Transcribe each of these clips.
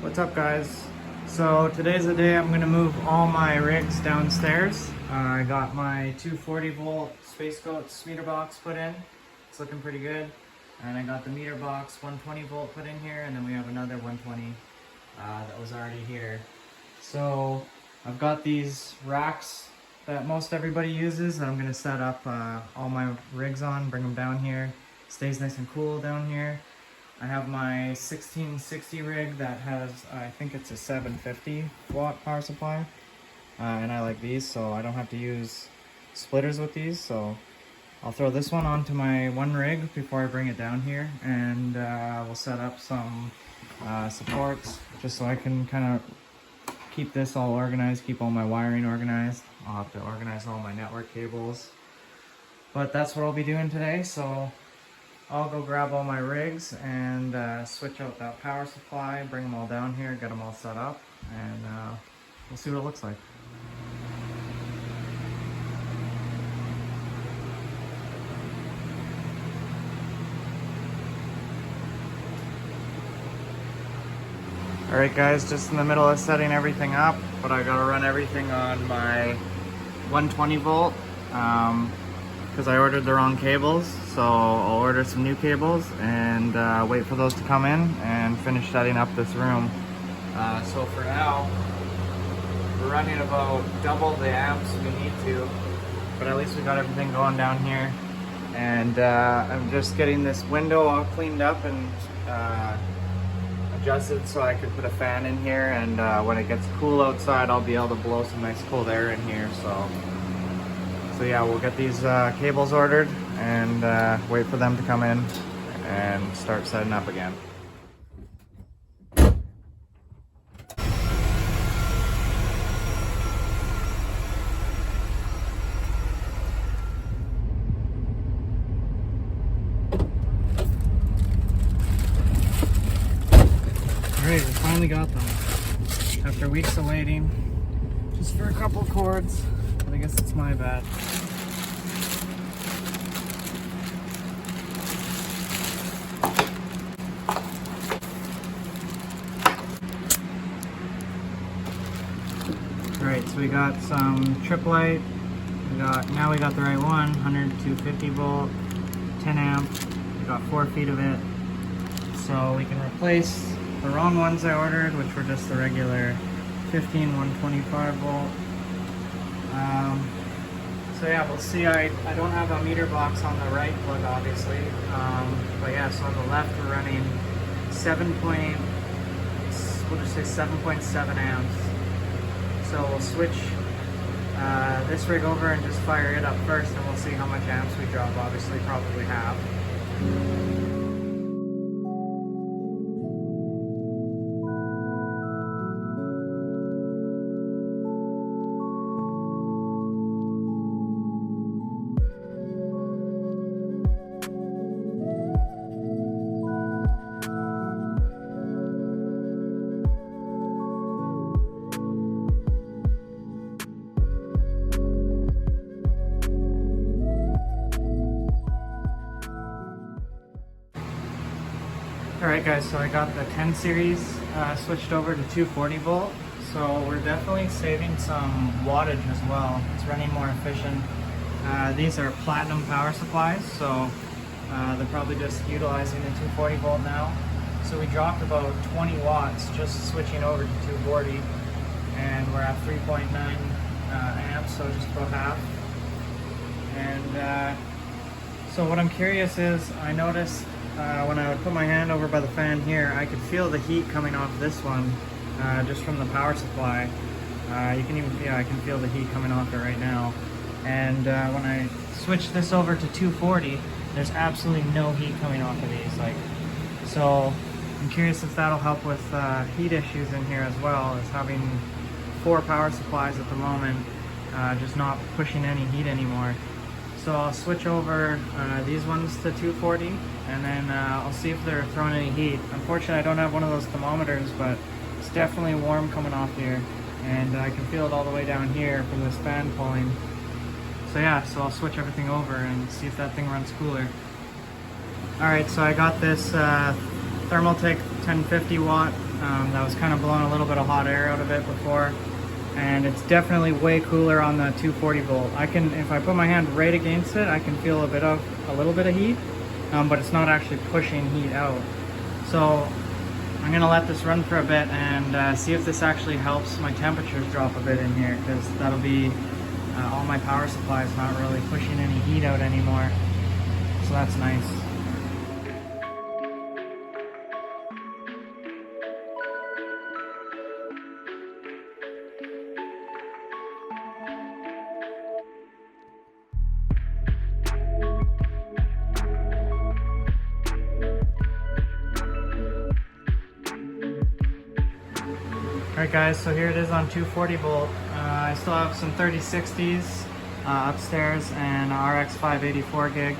What's up, guys? So today's the day I'm gonna move all my rigs downstairs. I got my 240 volt Space Goats meter box put in. It's looking pretty good. And I got the meter box 120 volt put in here, and then we have another 120 that was already here. So I've got these racks that most everybody uses that I'm gonna set up all my rigs on, bring them down here. Stays nice and cool down here. I have my 1660 rig that has, I think it's a 750 watt power supply. And I like these, so I don't have to use splitters with these. So I'll throw this one onto my one rig before I bring it down here. And we'll set up some supports just so I can kind of keep this all organized, keep all my wiring organized. I'll have to organize all my network cables. But that's what I'll be doing today. So I'll go grab all my rigs and switch out that power supply, bring them all down here, get them all set up, and we'll see what it looks like. Alright guys, just in the middle of setting everything up, but I gotta run everything on my 120 volt. Because I ordered the wrong cables, so I'll order some new cables and wait for those to come in and finish setting up this room. So for now, we're running about double the amps we need to, but at least we got everything going down here. And I'm just getting this window all cleaned up and adjusted so I could put a fan in here, and when it gets cool outside, I'll be able to blow some nice cold air in here. So yeah, we'll get these cables ordered and wait for them to come in and start setting up again. Alright, we finally got them. After weeks of waiting, just for a couple cords. I guess it's my bad. Alright, so we got some trip light. Now we got the right one, 100 to 50 volt, 10 amp. We got 4 feet of it. So we can replace the wrong ones I ordered, which were just the regular 15 125 volt. So yeah, we'll see. I don't have a meter box on the right plug, obviously, but yeah, so on the left we're running 7.7 amps. So we'll switch this rig over and just fire it up first, and we'll see how much amps we drop. Obviously probably half. Alright guys, so I got the 10 series switched over to 240 volt. So we're definitely saving some wattage as well. It's running more efficient. These are platinum power supplies, so they're probably just utilizing the 240 volt now. So we dropped about 20 watts just switching over to 240, and we're at 3.9 amps, so just about half. And so what I'm curious is, I noticed when I would put my hand over by the fan here, I could feel the heat coming off this one just from the power supply. You can even, yeah, I can feel the heat coming off it right now. And when I switch this over to 240, there's absolutely no heat coming off of these. So I'm curious if that'll help with heat issues in here as well, as having 4 power supplies at the moment, just not pushing any heat anymore. So I'll switch over these ones to 240, and then I'll see if they're throwing any heat. Unfortunately, I don't have one of those thermometers, but it's definitely warm coming off here, and I can feel it all the way down here from this fan pulling. So yeah, so I'll switch everything over and see if that thing runs cooler. Alright, so I got this Thermaltake 1050 watt that was kind of blowing a little bit of hot air out of it before. And it's definitely way cooler on the 240 volt. I can, if I put my hand right against it, I can feel a little bit of heat, but it's not actually pushing heat out. So I'm gonna let this run for a bit and see if this actually helps my temperatures drop a bit in here, because that'll be all my power supply is not really pushing any heat out anymore. So that's nice. Alright guys, so here it is on 240 volt. I still have some 3060s upstairs and RX 584 gig.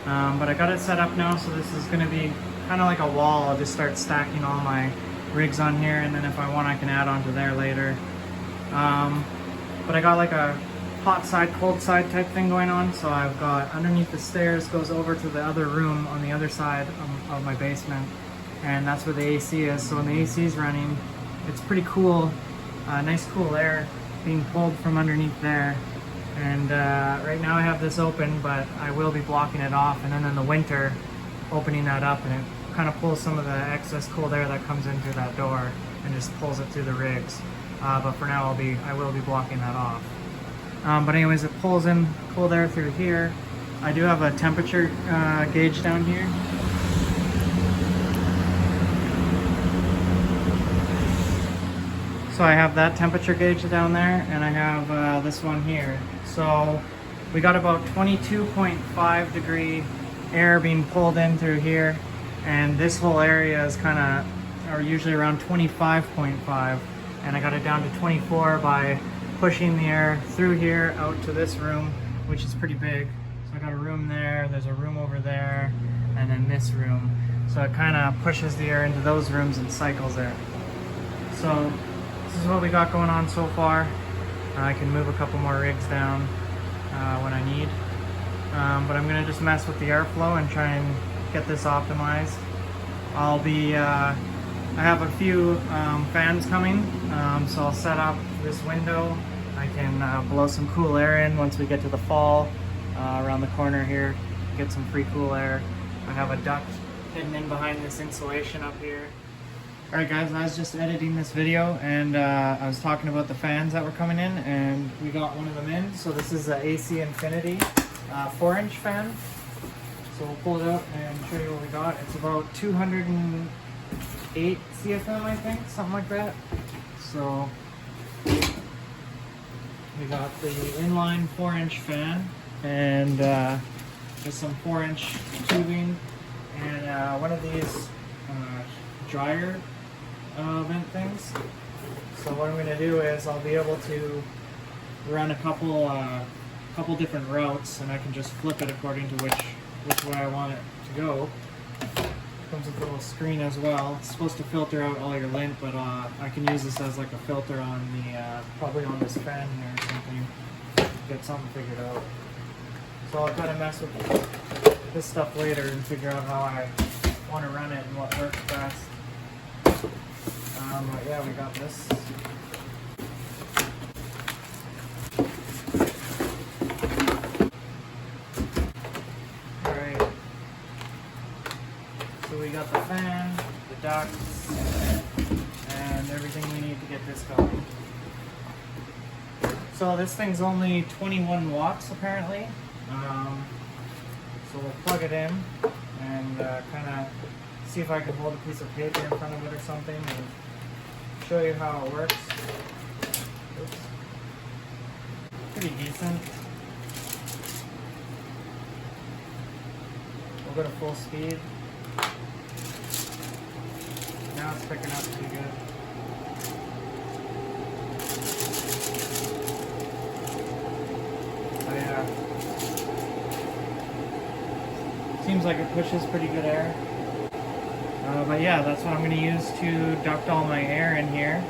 But I got it set up now, so this is going to be kind of like a wall. I'll just start stacking all my rigs on here, and then if I want I can add onto there later. But I got like a hot side, cold side type thing going on. So I've got underneath the stairs, goes over to the other room on the other side of my basement. And that's where the AC is. So when the AC is running, it's pretty cool, nice cool air being pulled from underneath there. And right now I have this open, but I will be blocking it off, and then in the winter opening that up, and it kind of pulls some of the excess cold air that comes in through that door and just pulls it through the rigs. But for now I will be blocking that off. But anyways, it pulls in cold air through here. I do have a temperature gauge down here. So I have that temperature gauge down there, and I have this one here. So we got about 22.5 degree air being pulled in through here, and this whole area is kind of, or usually around 25.5, and I got it down to 24 by pushing the air through here out to this room, which is pretty big. So I got a room there, there's a room over there, and then this room. So it kind of pushes the air into those rooms and cycles there. So this is what we got going on so far. I can move a couple more rigs down when I need. But I'm gonna just mess with the airflow and try and get this optimized. I have a few fans coming, so I'll set up this window. I can blow some cool air in once we get to the fall around the corner here, get some free cool air. I have a duct hidden in behind this insulation up here. Alright guys, I was just editing this video, and I was talking about the fans that were coming in, and we got one of them in. So this is the AC Infinity 4-inch fan. So we'll pull it out and show you what we got. It's about 208 CFM, I think, something like that. So we got the inline 4-inch fan, and just some 4-inch tubing, and one of these dryer vent things. So what I'm going to do is I'll be able to run a couple different routes, and I can just flip it according to which way I want it to go. Comes with a little screen as well. It's supposed to filter out all your lint, but I can use this as like a filter on the probably on this fan here or something. Get something figured out. So I'll kind of mess with this stuff later and figure out how I want to run it and what works best. But yeah, we got this. Alright. So we got the fan, the ducts, and everything we need to get this going. So this thing's only 21 watts apparently. So we'll plug it in and kind of see if I can hold a piece of paper in front of it or something and show you how it works. Oops. Pretty decent. We'll go to full speed. Now it's picking up pretty good. So yeah. Seems like it pushes pretty good air. But yeah, that's what I'm going to use to duct all my air in here.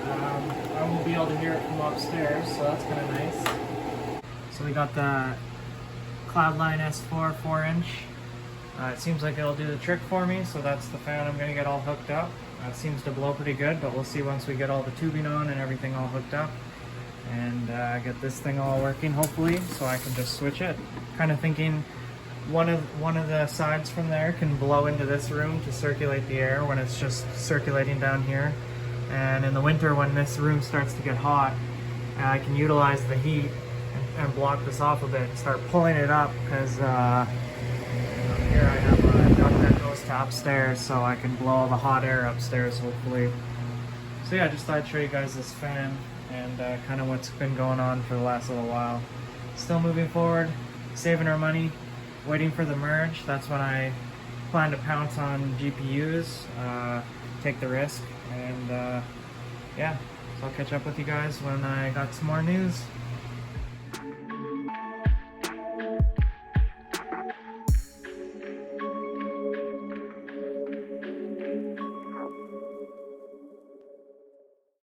I won't be able to hear it from upstairs, so that's kind of nice. So we got the Cloudline S4 4-inch. It seems like it'll do the trick for me, so that's the fan I'm going to get all hooked up. Seems to blow pretty good, but we'll see once we get all the tubing on and everything all hooked up, and get this thing all working hopefully, so I can just switch it. Kind of thinking one of the sides from there can blow into this room to circulate the air when it's just circulating down here. And in the winter, when this room starts to get hot, I can utilize the heat and block this off a bit and start pulling it up, because here I have a duct that goes to upstairs, so I can blow all the hot air upstairs hopefully. So yeah, I just thought I'd show you guys this fan and kind of what's been going on for the last little while. Still moving forward, saving our money, waiting for the merge. That's when I plan to pounce on GPUs, take the risk, and yeah, so I'll catch up with you guys when I got some more news.